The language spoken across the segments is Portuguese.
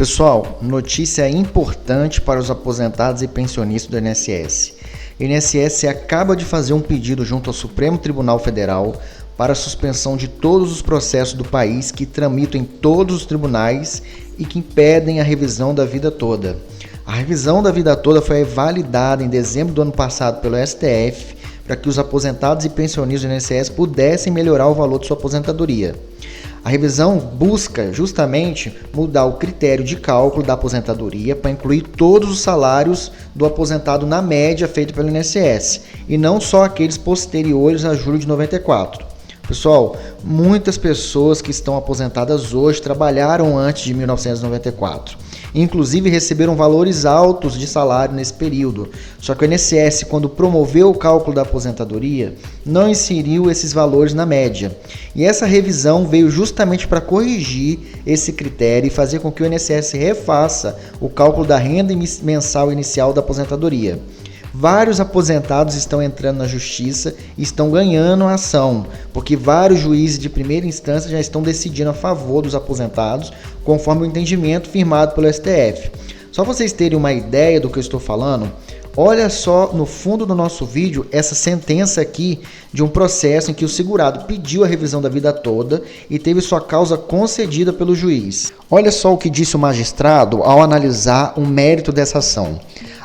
Pessoal, notícia importante para os aposentados e pensionistas do INSS. O INSS acaba de fazer um pedido junto ao Supremo Tribunal Federal para a suspensão de todos os processos do país que tramitam em todos os tribunais e que impedem a revisão da vida toda. A revisão da vida toda foi validada em dezembro do ano passado pelo STF para que os aposentados e pensionistas do INSS pudessem melhorar o valor de sua aposentadoria. A revisão busca justamente mudar o critério de cálculo da aposentadoria para incluir todos os salários do aposentado na média feita pelo INSS e não só aqueles posteriores a julho de 94. Pessoal, muitas pessoas que estão aposentadas hoje trabalharam antes de 1994. Inclusive receberam valores altos de salário nesse período. Só que o INSS, quando promoveu o cálculo da aposentadoria, não inseriu esses valores na média. E essa revisão veio justamente para corrigir esse critério e fazer com que o INSS refaça o cálculo da renda mensal inicial da aposentadoria. Vários aposentados estão entrando na justiça e estão ganhando a ação, porque vários juízes de primeira instância já estão decidindo a favor dos aposentados, conforme o entendimento firmado pelo STF. Só para vocês terem uma ideia do que eu estou falando, olha só no fundo do nosso vídeo essa sentença aqui de um processo em que o segurado pediu a revisão da vida toda e teve sua causa concedida pelo juiz. Olha só o que disse o magistrado ao analisar o mérito dessa ação.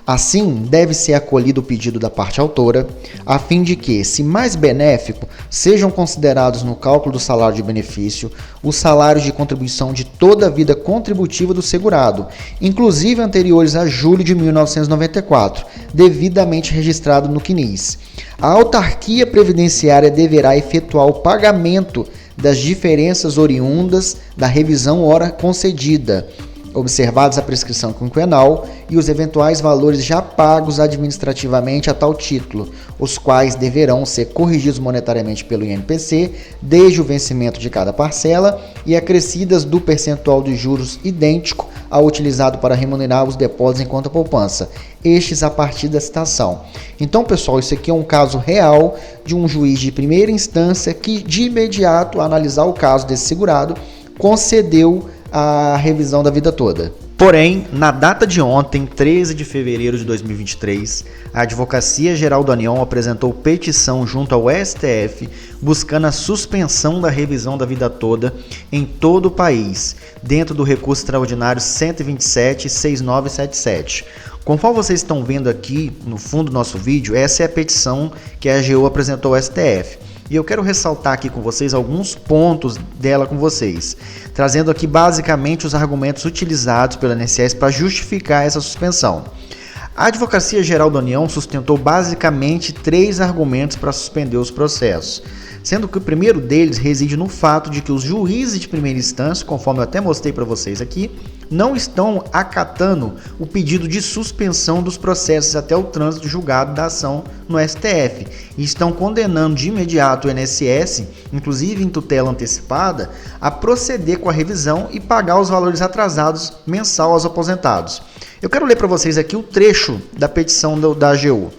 Assim, deve ser acolhido o pedido da parte autora, a fim de que, se mais benéfico, sejam considerados no cálculo do salário de benefício os salários de contribuição de toda a vida contributiva do segurado, inclusive anteriores a julho de 1994, devidamente registrado no CNIS. A autarquia previdenciária deverá efetuar o pagamento das diferenças oriundas da revisão ora concedida, observados a prescrição quinquenal e os eventuais valores já pagos administrativamente a tal título, os quais deverão ser corrigidos monetariamente pelo INPC desde o vencimento de cada parcela e acrescidas do percentual de juros idêntico ao utilizado para remunerar os depósitos em conta poupança, estes a partir da citação. Então, pessoal, isso aqui é um caso real de um juiz de primeira instância que, de imediato, ao analisar o caso desse segurado, concedeu a revisão da vida toda. Porém, na data de ontem, 13 de fevereiro de 2023, a Advocacia Geral da União apresentou petição junto ao STF buscando a suspensão da revisão da vida toda em todo o país, dentro do recurso extraordinário 127.6977. Conforme vocês estão vendo aqui no fundo do nosso vídeo, essa é a petição que a AGU apresentou ao STF. E eu quero ressaltar aqui com vocês alguns pontos dela com vocês, trazendo aqui basicamente os argumentos utilizados pela INSS para justificar essa suspensão. A Advocacia Geral da União sustentou basicamente 3 argumentos para suspender os processos, sendo que o primeiro deles reside no fato de que os juízes de primeira instância, conforme eu até mostrei para vocês aqui, não estão acatando o pedido de suspensão dos processos até o trânsito julgado da ação no STF e estão condenando de imediato o INSS, inclusive em tutela antecipada, a proceder com a revisão e pagar os valores atrasados mensal aos aposentados. Eu quero ler para vocês aqui o trecho da petição da AGU.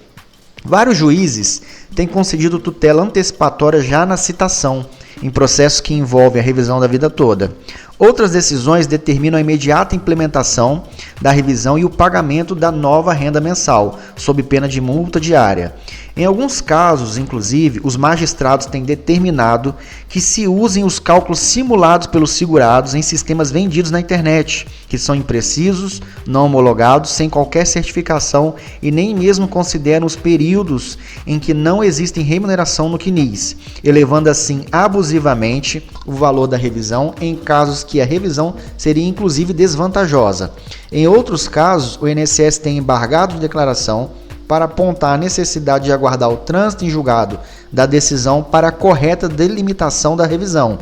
Vários juízes têm concedido tutela antecipatória já na citação, em processos que envolvem a revisão da vida toda. Outras decisões determinam a imediata implementação da revisão e o pagamento da nova renda mensal, sob pena de multa diária. Em alguns casos, inclusive, os magistrados têm determinado que se usem os cálculos simulados pelos segurados em sistemas vendidos na internet, que são imprecisos, não homologados, sem qualquer certificação e nem mesmo consideram os períodos em que não existe remuneração no CNIS, elevando assim abusivamente o valor da revisão em casos que a revisão seria inclusive desvantajosa. Em outros casos, o INSS tem embargado de declaração para apontar a necessidade de aguardar o trânsito em julgado da decisão para a correta delimitação da revisão,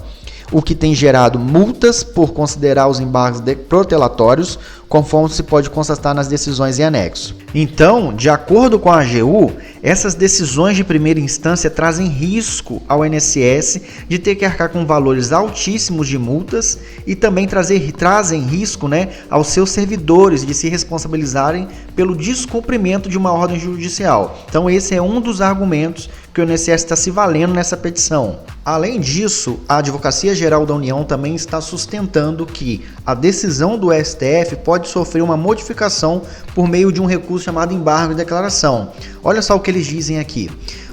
o que tem gerado multas por considerar os embargos protelatórios, conforme se pode constatar nas decisões em anexo. Então, de acordo com a AGU, Essas decisões de primeira instância trazem risco ao INSS de ter que arcar com valores altíssimos de multas e também trazem risco, aos seus servidores de se responsabilizarem pelo descumprimento de uma ordem judicial. Então esse é um dos argumentos que o INSS está se valendo nessa petição. Além disso, a Advocacia Geral da União também está sustentando que a decisão do STF pode sofrer uma modificação por meio de um recurso chamado embargo de declaração. Olha só o que eles dizem aqui.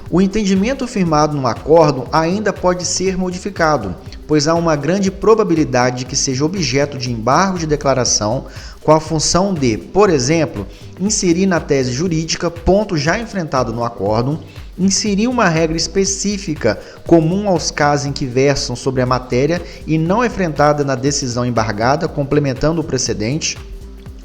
O entendimento firmado no acordo ainda pode ser modificado, pois há uma grande probabilidade de que seja objeto de embargo de declaração com a função de, por exemplo, inserir na tese jurídica ponto já enfrentado no acórdão, inserir uma regra específica comum aos casos em que versam sobre a matéria e não enfrentada na decisão embargada, complementando o precedente,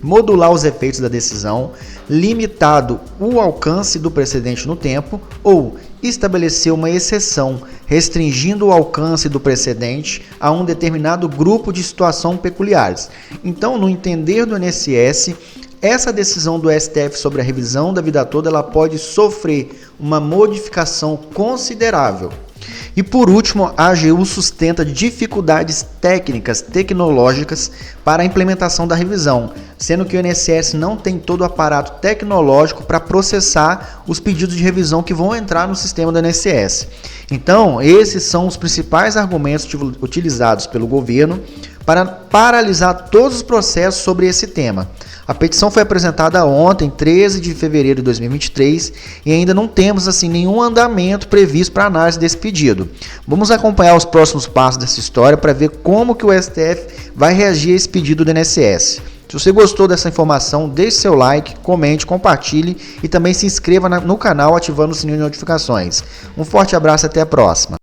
modular os efeitos da decisão, limitado o alcance do precedente no tempo, ou estabelecer uma exceção, restringindo o alcance do precedente a um determinado grupo de situações peculiares. Então, no entender do INSS, essa decisão do STF sobre a revisão da vida toda ela pode sofrer uma modificação considerável. E por último, a AGU sustenta dificuldades técnicas, tecnológicas para a implementação da revisão, sendo que o INSS não tem todo o aparato tecnológico para processar os pedidos de revisão que vão entrar no sistema do INSS. Então, esses são os principais argumentos utilizados pelo governo para paralisar todos os processos sobre esse tema. A petição foi apresentada ontem, 13 de fevereiro de 2023, e ainda não temos nenhum andamento previsto para análise desse pedido. Vamos acompanhar os próximos passos dessa história para ver como que o STF vai reagir a esse pedido do INSS. Se você gostou dessa informação, deixe seu like, comente, compartilhe e também se inscreva no canal ativando o sininho de notificações. Um forte abraço e até a próxima.